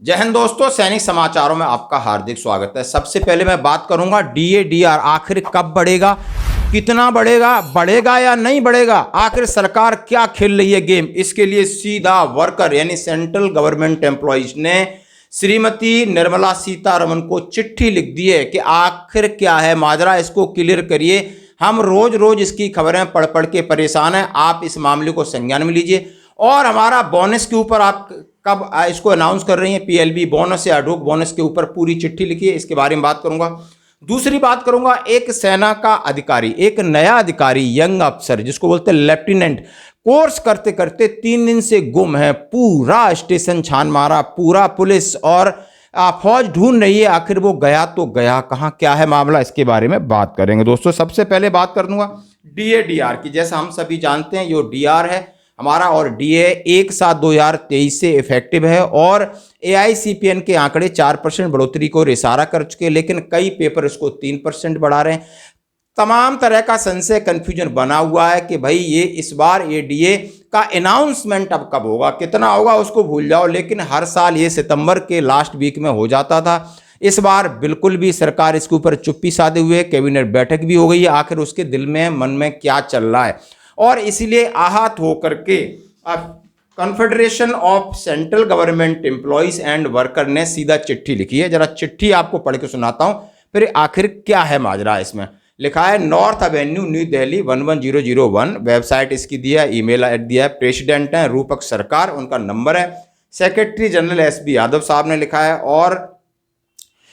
जय हिंद दोस्तों, सैनिक समाचारों में आपका हार्दिक स्वागत है। सबसे पहले मैं बात करूंगा डीए डीआर आखिर कब बढ़ेगा, कितना बढ़ेगा, बढ़ेगा या नहीं बढ़ेगा, आखिर सरकार क्या खेल रही है गेम। इसके लिए सीधा वर्कर यानी सेंट्रल गवर्नमेंट एम्प्लॉइज ने श्रीमती निर्मला सीतारमन को चिट्ठी लिख दी है कि आखिर क्या है माजरा, इसको क्लियर करिए। हम रोज रोज इसकी खबरें पढ़ पढ़ के परेशान हैं, आप इस मामले को संज्ञान में लीजिए। और हमारा बोनस के ऊपर आप कब इसको अनाउंस कर रही हैं, पीएलबी बोनस या अडोक बोनस के ऊपर पूरी चिट्ठी लिखी है, इसके बारे में बात करूंगा। दूसरी बात करूंगा, एक सेना का अधिकारी, एक नया अधिकारी, यंग अफसर जिसको बोलते हैं लेफ्टिनेंट, कोर्स करते करते 3 दिन से गुम है। पूरा स्टेशन छान मारा, पूरा पुलिस और फौज ढूंढ रही है, आखिर वो गया तो गया कहाँ, क्या है मामला, इसके बारे में बात करेंगे। दोस्तों सबसे पहले बात कर दूंगा डीए डीआर की। जैसा हम सभी जानते हैं जो डीआर है हमारा और डीए 1/7/2023 से इफेक्टिव है और एआईसीपीएन के आंकड़े 4% बढ़ोतरी को इशारा कर चुके हैं, लेकिन कई पेपर इसको 3% बढ़ा रहे हैं। तमाम तरह का संशय कंफ्यूजन बना हुआ है कि भाई ये इस बार ये डीए का अनाउंसमेंट अब कब होगा, कितना होगा उसको भूल जाओ, लेकिन हर साल ये सितंबर के लास्ट वीक में हो जाता था। इस बार बिल्कुल भी सरकार इसके ऊपर चुप्पी साधे हुए, कैबिनेट बैठक भी हो गई है, आखिर उसके दिल में मन में क्या चल रहा है। और इसीलिए आहत होकर के अब confederation of central government employees and worker ने सीधा चिट्ठी लिखी है। जरा चिट्ठी आपको पढ़ के सुनाता हूं, फिर आखिर क्या है माजरा। इसमें लिखा है north Avenue new Delhi 11001, website इसकी दिया है, ईमेल दिया है, प्रेसिडेंट है रूपक सरकार, उनका नंबर है, सेक्रेटरी जनरल एसबी यादव साहब ने लिखा है। और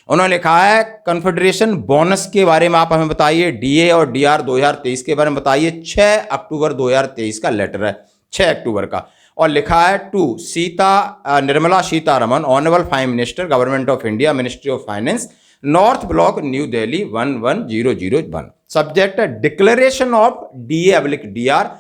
उन्होंने लिखा है कॉन्फेडरेशन बोनस के बारे में आप हमें बताइए, डीए और डीआर 2023 के बारे में बताइए। 6 अक्टूबर 2023 का लेटर है, 6 अक्टूबर का। और लिखा है to Nirmala Sitharaman, honourable prime minister government of India, ministry of finance, North Block New Delhi 11001। Subject है डिक्लेरेशन ऑफ डीए अब्लिक DR,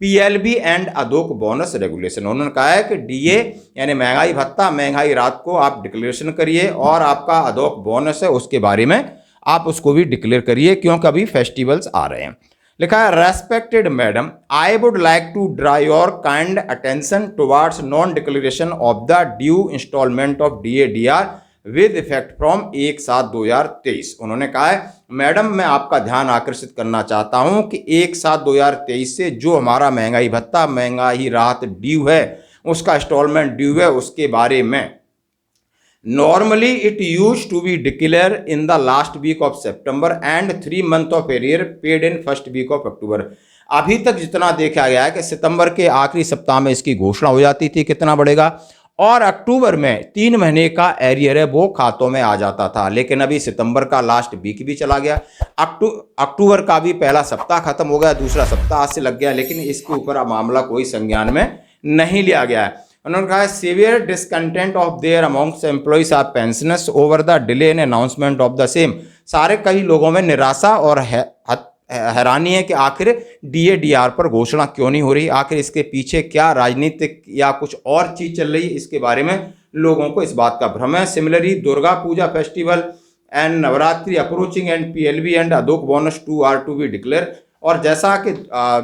PLB and ad hoc bonus regulation. उन्होंने कहा है कि डीए यानी महंगाई भत्ता, महंगाई रात को आप डिक्लेरेशन करिए, और आपका अदोक बोनस है उसके बारे में आप उसको भी डिक्लेयर करिए, क्योंकि अभी फेस्टिवल्स आ रहे हैं। लिखा है respected madam, I would like to draw your kind attention towards non declaration of the due instalment of DA DR with effect from 1/7/2023। उन्होंने कहा है मैडम मैं आपका ध्यान आकर्षित करना चाहता हूं कि 1/7/2023 से जो हमारा महंगाई भत्ता, महंगाई राहत ड्यू है, उसका इंस्टॉलमेंट ड्यू है, उसके बारे में normally it use to be declare in the last week of September and 3 months of arrear paid in first week of October. अभी तक जितना देखा गया है कि सितंबर के आखिरी सप्ताह में इसकी घोषणा हो जाती थी कितना बढ़ेगा, और अक्टूबर में 3 महीने का एरियर है वो खातों में आ जाता था। लेकिन अभी सितंबर का लास्ट वीक भी चला गया, अक्टूबर का भी पहला सप्ताह खत्म हो गया, दूसरा सप्ताह आज से लग गया, लेकिन इसके ऊपर मामला कोई संज्ञान में नहीं लिया गया है। उन्होंने कहा severe discontent of their amongst employees of pensioners over the delay in announcement of the same. सारे कई लोगों में निराशा और हैरानी है कि आखिर डीए डीआर पर घोषणा क्यों नहीं हो रही, आखिर इसके पीछे क्या राजनीतिक या कुछ और चीज चल रही है, इसके बारे में लोगों को इस बात का भ्रम है। Similarly Durga Puja festival and Navratri approaching and PLB and ad hoc bonus 2 are to be declare. और जैसा कि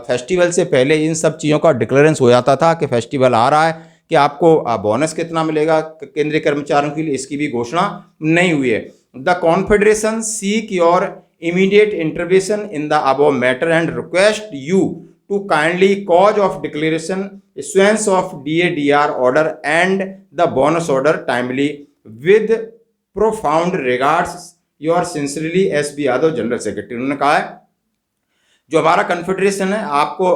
फेस्टिवल से पहले इन सब चीज़ों का डिक्लेरेंस हो जाता था कि फेस्टिवल आ रहा है कि आपको बोनस कितना मिलेगा केंद्रीय कर्मचारियों के लिए, इसकी भी घोषणा नहीं हुई है। The confederation seek your immediate intervention in the above matter and request you to kindly cause of declaration, issuance of DADR order and the bonus order timely. With profound regards, your sincerely SB Yadav general secretary. उन्होंने कहा है जो हमारा confederation है आपको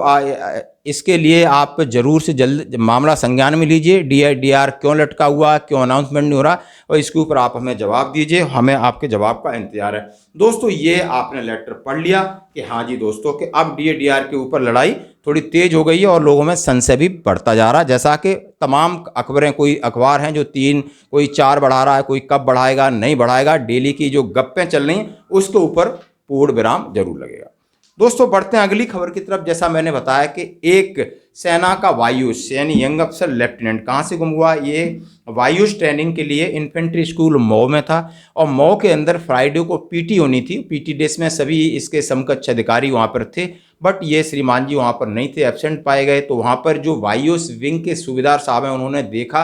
इसके लिए आप जरूर से जल्द मामला संज्ञान में लीजिए। डीआर क्यों लटका हुआ, क्यों अनाउंसमेंट नहीं हो रहा, और इसके ऊपर आप हमें जवाब दीजिए, हमें आपके जवाब का इंतजार है। दोस्तों ये आपने लेटर पढ़ लिया कि हाँ जी दोस्तों कि अब डीआर के ऊपर लड़ाई थोड़ी तेज हो गई है और लोगों में संशय भी बढ़ता जा रहा है। जैसा कि तमाम अखबारें, कोई अखबार हैं जो 3 कोई 4 बढ़ा रहा है, कोई कब बढ़ाएगा नहीं बढ़ाएगा, डेली की जो गप्पें चल रही हैं उसके ऊपर पूर्ण विराम जरूर लगेगा। दोस्तों बढ़ते हैं अगली खबर की तरफ। जैसा मैंने बताया कि एक सेना का वायुस यानी यंग अफसर लेफ्टिनेंट कहाँ से गुम हुआ, ये वायुस ट्रेनिंग के लिए इन्फेंट्री स्कूल मऊ में था, और मऊ के अंदर फ्राइडे को पीटी होनी थी। पीटी डेज में सभी इसके समकक्ष अधिकारी वहाँ पर थे, बट ये श्रीमान जी वहाँ पर नहीं थे, एब्सेंट पाए गए। तो वहाँ पर जो वायुस विंग के सूबेदार साहब हैं उन्होंने देखा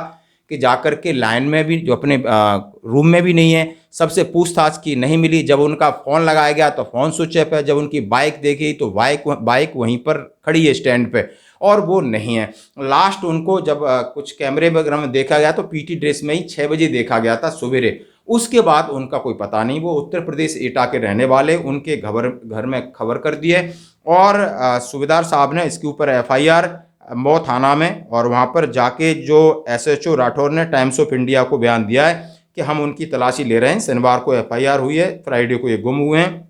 कि जाकर के लाइन में भी जो अपने रूम में भी नहीं है, सबसे पूछताछ की, नहीं मिली। जब उनका फ़ोन लगाया गया तो फ़ोन स्विच ऑफ है। जब उनकी बाइक देखी तो बाइक वहीं पर खड़ी है स्टैंड पे और वो नहीं है। लास्ट उनको जब कुछ कैमरे वगैरह में देखा गया तो पीटी ड्रेस में ही 6 बजे देखा गया था सवेरे। उसके बाद उनका कोई पता नहीं। वो उत्तर प्रदेश एटा के रहने वाले, उनके घर में खबर कर दिए और सूबेदार साहब ने इसके ऊपर FIR मऊ थाना में, और वहाँ पर जाके जो SHO राठौर ने टाइम्स ऑफ इंडिया को बयान दिया है कि हम उनकी तलाशी ले रहे हैं। शनिवार को FIR हुई है, फ्राइडे को ये गुम हुए हैं।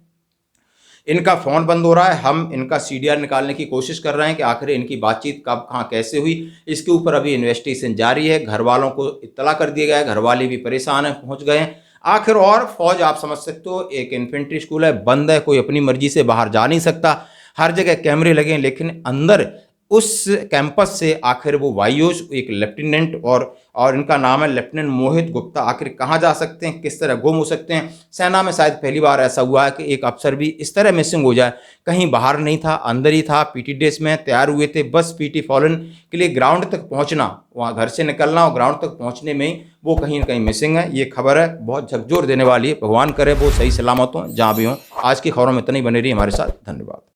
इनका फ़ोन बंद हो रहा है। हम इनका CDR निकालने की कोशिश कर रहे हैं कि आखिर इनकी बातचीत कब, कहाँ, कैसे हुई। इसके ऊपर अभी इन्वेस्टिगेशन जारी है। घर वालों को इत्तला कर दिया गया है, घर वाले भी परेशान हैं, पहुँच गए हैं आखिर। और फौज आप समझ सकते हो, एक इन्फेंट्री स्कूल है, बंद है, कोई अपनी मर्जी से बाहर जा नहीं सकता। हर जगह कैमरे लगे हैं, लेकिन अंदर उस कैंपस से आखिर वो वायुयोज एक लेफ्टिनेंट और इनका नाम है लेफ्टिनेंट मोहित गुप्ता, आखिर कहाँ जा सकते हैं, किस तरह गुम हो सकते हैं। सेना में शायद पहली बार ऐसा हुआ है कि एक अफसर भी इस तरह मिसिंग हो जाए। कहीं बाहर नहीं था, अंदर ही था, पीटी ड्रेस में तैयार हुए थे, बस पीटी फॉलन के लिए ग्राउंड तक पहुंचना, वहाँ घर से निकलना और ग्राउंड तक पहुंचने में ही वो कहीं ना कहीं मिसिंग है। ये खबर है बहुत झकझोर देने वाली है। भगवान करे वो सही सलामत हों जहाँ भी हों। आज की खबरों में इतना ही। बने रही हमारे साथ। धन्यवाद।